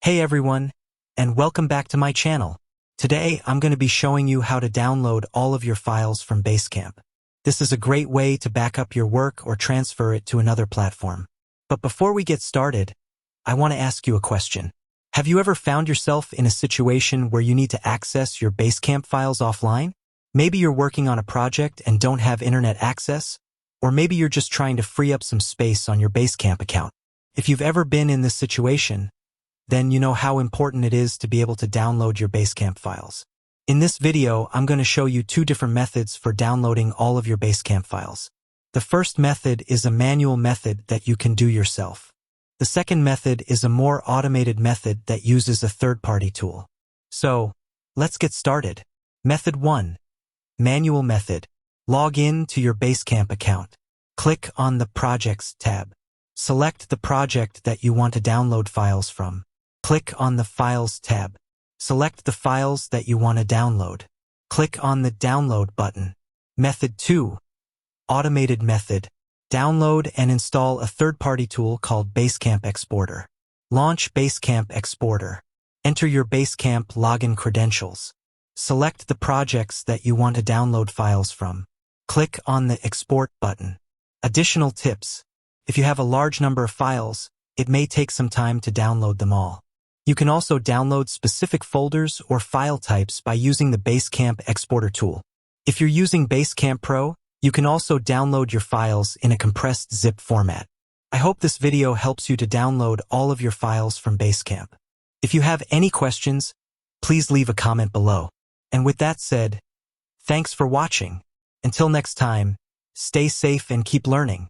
Hey everyone, and welcome back to my channel. Today, I'm going to be showing you how to download all of your files from BaseCamp. This is a great way to back up your work or transfer it to another platform. But before we get started, I want to ask you a question. Have you ever found yourself in a situation where you need to access your BaseCamp files offline? Maybe you're working on a project and don't have internet access, or maybe you're just trying to free up some space on your BaseCamp account. If you've ever been in this situation, then you know how important it is to be able to download your BaseCamp files. In this video, I'm going to show you two different methods for downloading all of your BaseCamp files. The first method is a manual method that you can do yourself. The second method is a more automated method that uses a third-party tool. So, let's get started. Method 1. Manual method. Log in to your BaseCamp account. Click on the Projects tab. Select the project that you want to download files from. Click on the Files tab. Select the files that you want to download. Click on the Download button. Method 2. Automated method. Download and install a third-party tool called BaseCamp Exporter. Launch BaseCamp Exporter. Enter your BaseCamp login credentials. Select the projects that you want to download files from. Click on the Export button. Additional tips. If you have a large number of files, it may take some time to download them all. You can also download specific folders or file types by using the BaseCamp Exporter tool. If you're using BaseCamp Pro, you can also download your files in a compressed zip format. I hope this video helps you to download all of your files from BaseCamp. If you have any questions, please leave a comment below. And with that said, thanks for watching. Until next time, stay safe and keep learning.